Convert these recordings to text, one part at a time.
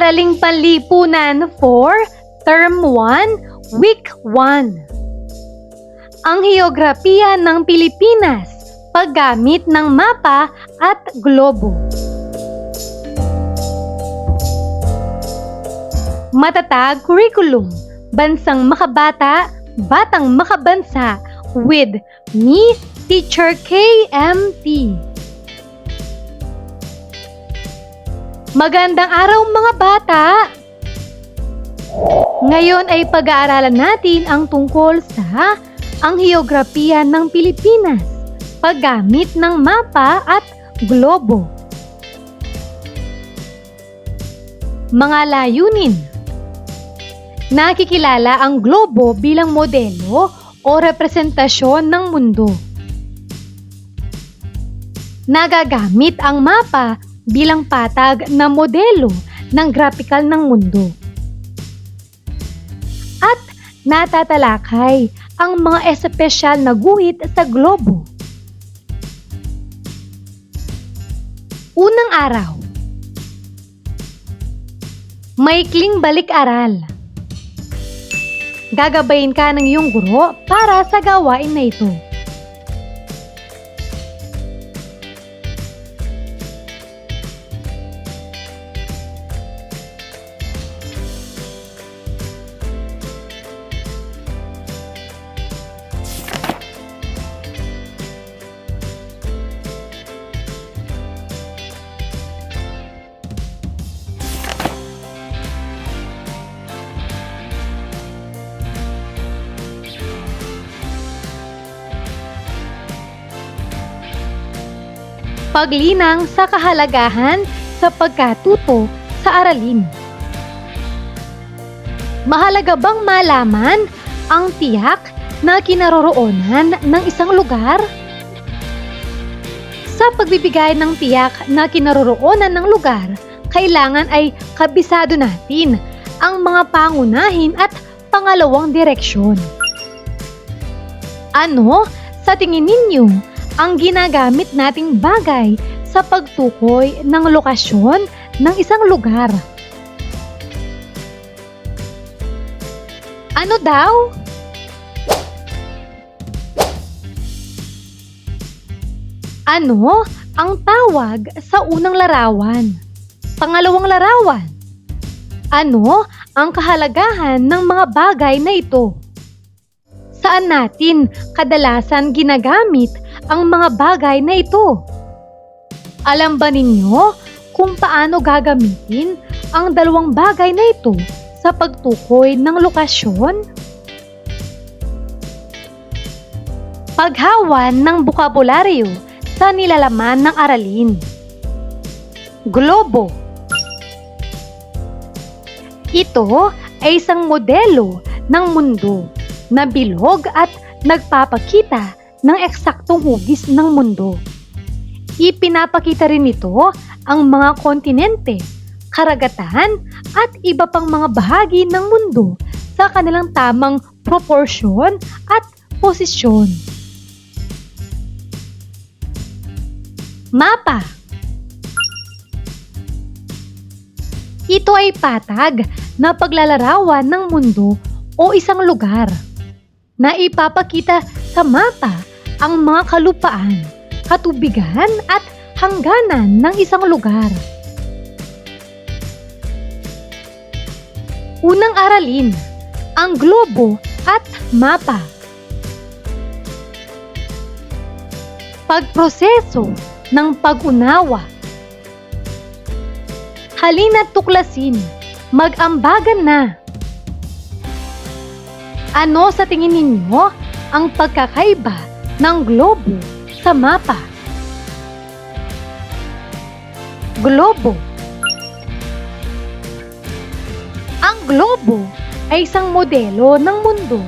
Araling Panlipunan for Term 1, Week 1. Ang heograpiya ng Pilipinas, paggamit ng mapa at globo. Matatag curriculum, bansang makabata, batang makabansa, with me, Teacher KMT. Magandang araw mga bata! Ngayon ay pag-aaralan natin ang tungkol sa ang heograpiya ng Pilipinas, paggamit ng mapa at globo. Mga layunin. Nakikilala ang globo bilang modelo o representasyon ng mundo. Nagagamit ang mapa bilang patag na modelo ng graphical ng mundo. At natatalakay ang mga espesyal na guhit sa globo. Unang araw. Maikling balik-aral. Gagabayin ka ng iyong guro para sa gawain na ito. Paglinang sa kahalagahan sa pagkatuto sa aralin. Mahalaga bang malaman ang tiyak na kinaroroonan ng isang lugar? Sa pagbibigay ng tiyak na kinaroroonan ng lugar, kailangan ay kabisado natin ang mga pangunahin at pangalawang direksyon. Ano sa tingin ninyo ang ginagamit nating bagay sa pagtukoy ng lokasyon ng isang lugar? Ano daw? Ano ang tawag sa unang larawan? Pangalawang larawan? Ano ang kahalagahan ng mga bagay na ito? Saan natin kadalasan ginagamit ang mga bagay na ito? Alam ba ninyo kung paano gagamitin ang dalawang bagay na ito sa pagtukoy ng lokasyon? Paghawan ng bokabularyo sa nilalaman ng aralin. Globo. Ito ay isang modelo ng mundo na bilog at nagpapakita ng eksaktong hugis ng mundo. Ipinapakita rin nito ang mga kontinente, karagatan at iba pang mga bahagi ng mundo sa kanilang tamang proporsyon at posisyon. Mapa. Ito ay patag na paglalarawan ng mundo o isang lugar na ipapakita sa mapa ang mga kalupaan, katubigan at hangganan ng isang lugar. Unang aralin, ang globo at mapa. Pagproseso ng pag-unawa. Halina't tuklasin, mag-ambagan na. Ano sa tingin ninyo ang pagkakaiba ng globo sa mapa? Globo. Ang globo ay isang modelo ng mundo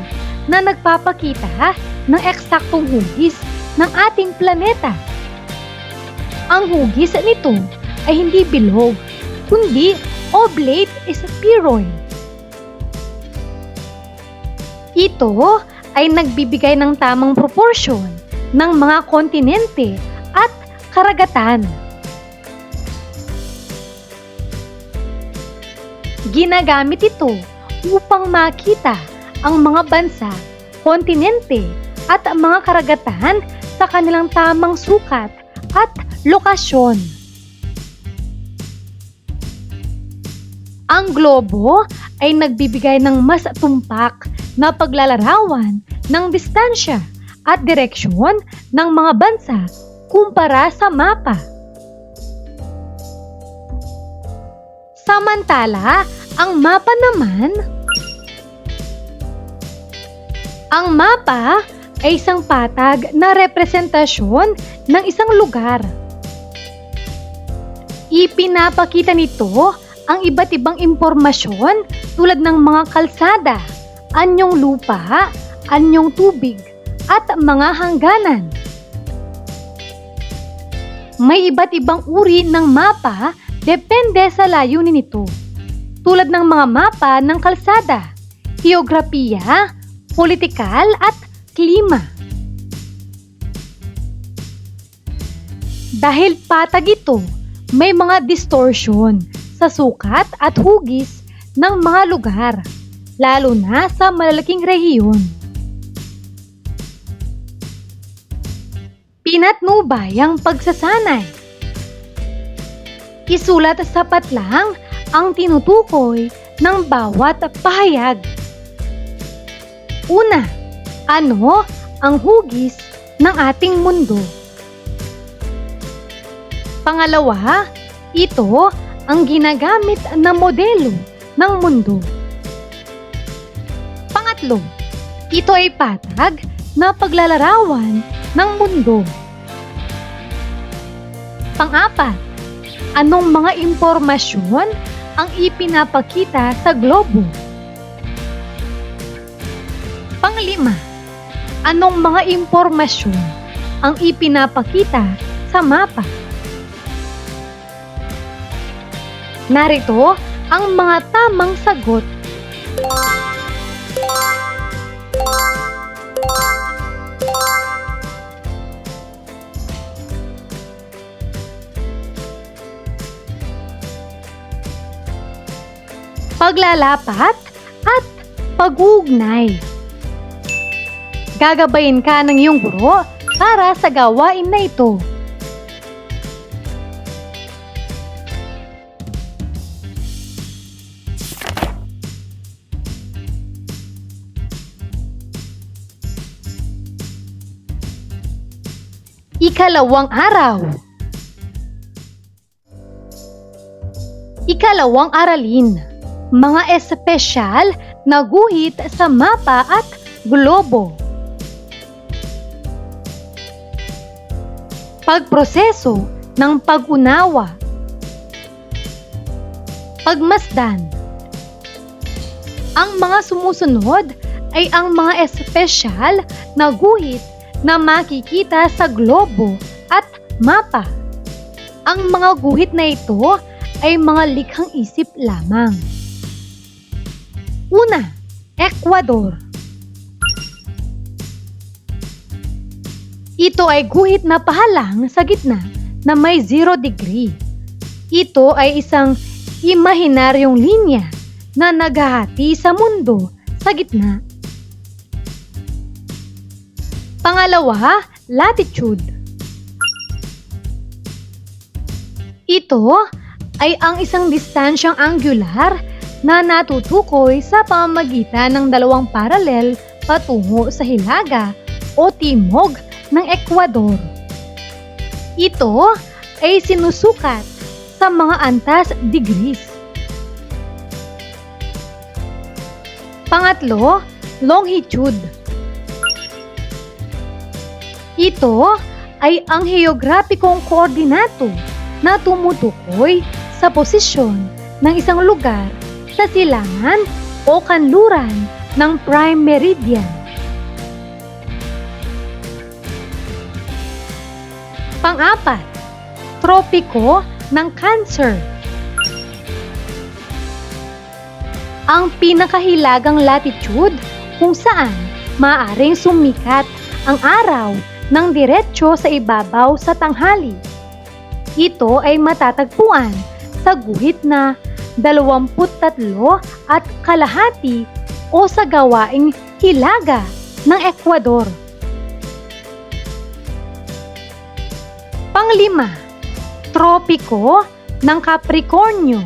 na nagpapakita ng eksaktong hugis ng ating planeta. Ang hugis nito ay hindi bilog, kundi oblate spheroid. Ito ay nagbibigay ng tamang proporsyon ng mga kontinente at karagatan. Ginagamit ito upang makita ang mga bansa, kontinente at mga karagatan sa kanilang tamang sukat at lokasyon. Ang globo ay nagbibigay ng mas tumpak na paglalarawan ng distansya at direksyon ng mga bansa kumpara sa mapa. Samantala, ang mapa ay isang patag na representasyon ng isang lugar. Ipinapakita nito ang iba't ibang impormasyon tulad ng mga kalsada, anyong lupa, anyong tubig, at mga hangganan. May iba't ibang uri ng mapa depende sa layunin nito, tulad ng mga mapa ng kalsada, heograpiya, politikal at klima. Dahil patag ito, may mga distortion sa sukat at hugis ng mga lugar, lalo na sa malalaking rehiyon. Pinatnubay ang pagsasanay. Isulat sapat lang ang tinutukoy ng bawat pahayag. Una, ano ang hugis ng ating mundo? Pangalawa, ito ang ginagamit na modelo ng mundo. Pangatlo, ito ay patag na paglalarawan ng mundo. Pang-apat, anong mga impormasyon ang ipinapakita sa globo? Pang-lima, anong mga impormasyon ang ipinapakita sa mapa? Narito ang mga tamang sagot. Paglalapat at pag-uugnay. Gagabayin ka ng iyong guro para sa gawain na ito. Ikalawang araw. Ikalawang aralin. Mga espesyal na guhit sa mapa at globo. Pagproseso ng pag-unawa. Pagmasdan. Ang mga sumusunod ay ang mga espesyal na guhit na makikita sa globo at mapa. Ang mga guhit na ito ay mga likhang isip lamang. Una, Ecuador. Ito ay guhit na pahalang sa gitna na may 0 degree. Ito ay isang imahinaryong linya na naghahati sa mundo sa gitna. Pangalawa, latitude. Ito ay ang isang distansyang angular na natutukoy sa pamamagitan ng dalawang paralel patungo sa hilaga o timog ng Ecuador. Ito ay sinusukat sa mga antas degrees. Pangatlo, longitude. Ito ay ang heograpikong koordinato na tumutukoy sa posisyon ng isang lugar sa silangan o kanluran ng prime meridian. Pang-apat, tropiko ng Cancer. Ang pinakahilagang latitude kung saan maaaring sumikat ang araw ng diretso sa ibabaw sa tanghali. Ito ay matatagpuan sa guhit na 23.5 o sa gawaing hilaga ng Ecuador. Panglima, tropiko ng Capricornio.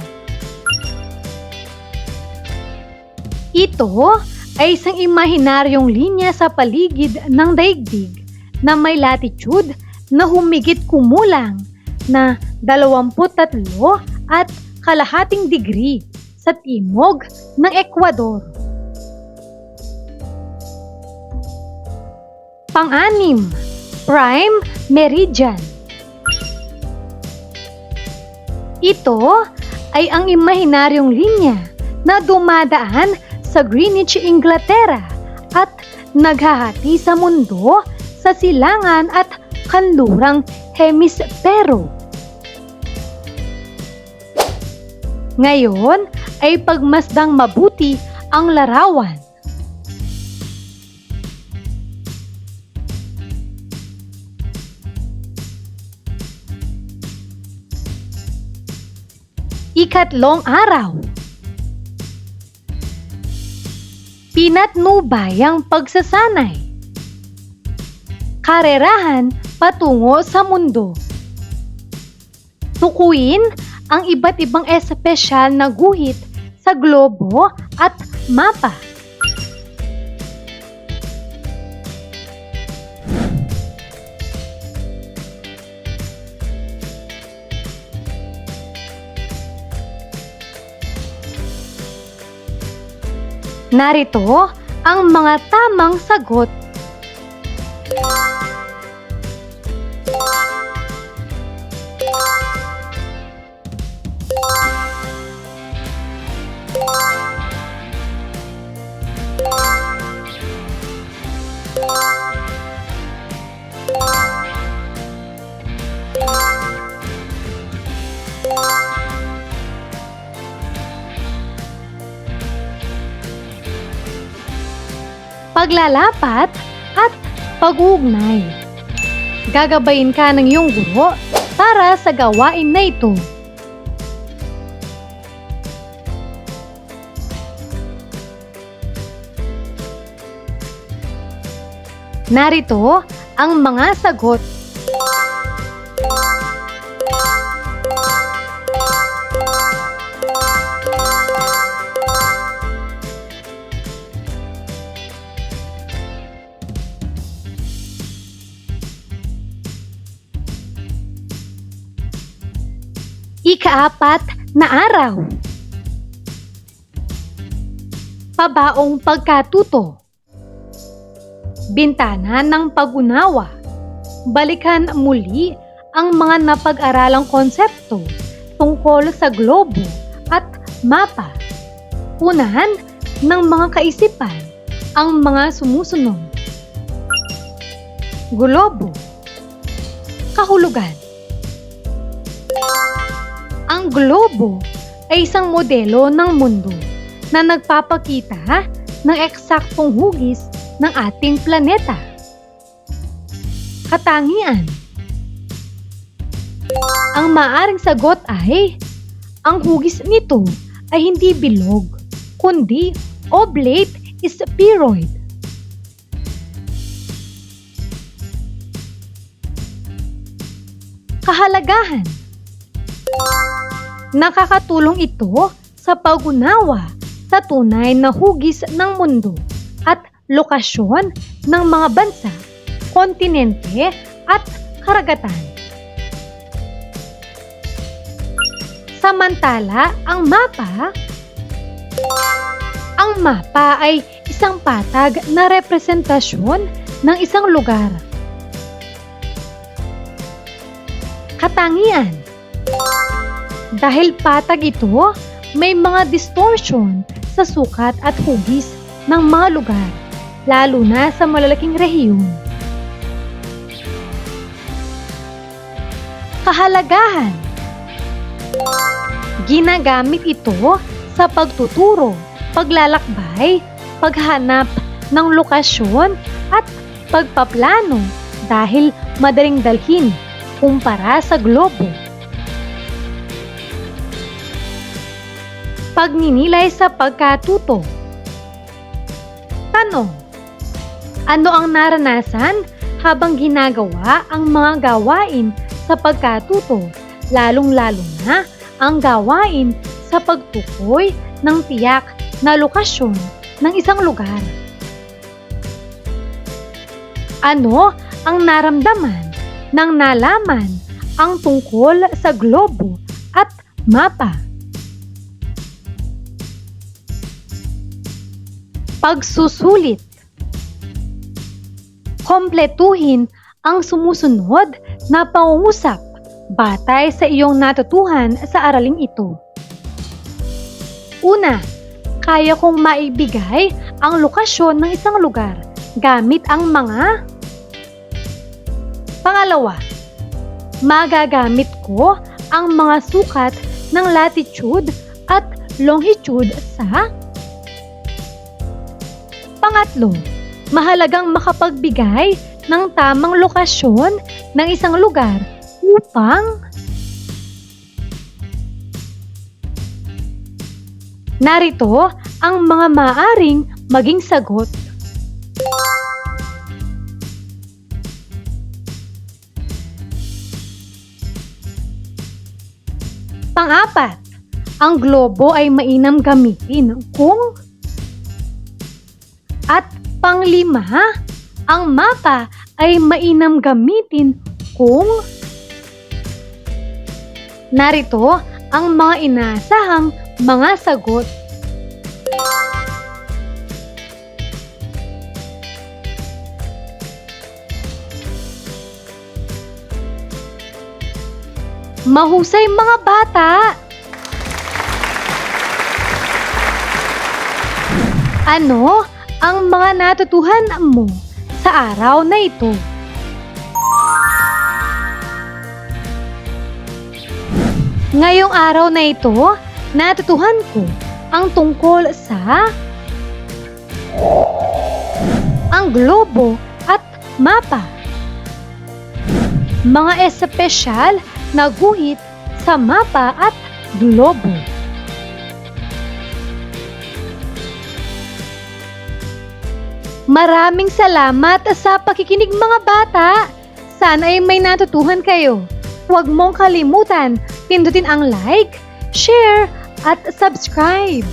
Ito ay isang imahinaryong linya sa paligid ng daigdig na may latitude na humigit kumulang na 23.5 degree sa timog ng Ecuador. Pang-anim, prime meridian. Ito ay ang imahinaryong linya na dumadaan sa Greenwich, Inglaterra at naghahati sa mundo sa silangan at kanlurang hemispero. Ngayon ay pagmasdang mabuti ang larawan. Ikatlong araw. Pinatnubay ang pagsasanay. Karerahan patungo sa mundo. Tukuyin ang iba't ibang espesyal na guhit sa globo at mapa. Narito ang mga tamang sagot. Paglalapat at pag-uugnay. Gagabayin ka ng iyong guro para sa gawain na ito. Narito ang mga sagot. Ika-4 na araw. Pabaong pagkatuto. Bintana ng pag-unawa. Balikan muli ang mga napag-aralang konsepto tungkol sa globo at mapa. Unahan ng mga kaisipan ang mga sumusunod. Globo. Kahulugan. Ang globo ay isang modelo ng mundo na nagpapakita ng eksaktong hugis ng ating planeta. Katangian. Ang maaaring sagot ay, ang hugis nito ay hindi bilog, kundi oblate spheroid. Kahalagahan. Nakakatulong ito sa pag-unawa sa tunay na hugis ng mundo at lokasyon ng mga bansa, kontinente at karagatan. Samantala, ang mapa ay isang patag na representasyon ng isang lugar. Katangian. Dahil patag ito, may mga distortion sa sukat at hugis ng mga lugar, lalo na sa malalaking rehiyon. Kahalagahan. Ginagamit ito sa pagtuturo, paglalakbay, paghanap ng lokasyon at pagpaplano dahil madaling dalhin kumpara sa globo. Pagninilay sa pagkatuto. Tanong: ano ang naranasan habang ginagawa ang mga gawain sa pagkatuto, lalong-lalo na ang gawain sa pagtukoy ng tiyak na lokasyon ng isang lugar? Ano ang naramdaman nang nalaman ang tungkol sa globo at mapa? Pagsusulit. Kompletuhin ang sumusunod na pangungusap batay sa iyong natutuhan sa araling ito. Una, kaya kong maibigay ang lokasyon ng isang lugar gamit ang mga. Pangalawa, magagamit ko ang mga sukat ng latitude at longitude sa. Pangatlo, mahalagang makapagbigay ng tamang lokasyon ng isang lugar upang. Narito ang mga maaaring maging sagot. Pang-apat, ang globo ay mainam gamitin kung. At pang-lima, ang mapa ay mainam gamitin kung. Narito ang mga inaasahang mga sagot. Mahusay mga bata! Ano ang mga natutuhan mo sa araw na ito? Ngayong araw na ito, natutuhan ko ang tungkol sa ang globo at mapa. Mga espesyal na guhit sa mapa at globo. Maraming salamat sa pakikinig mga bata. Sana ay may natutuhan kayo. Huwag mong kalimutan pindutin ang like, share at subscribe.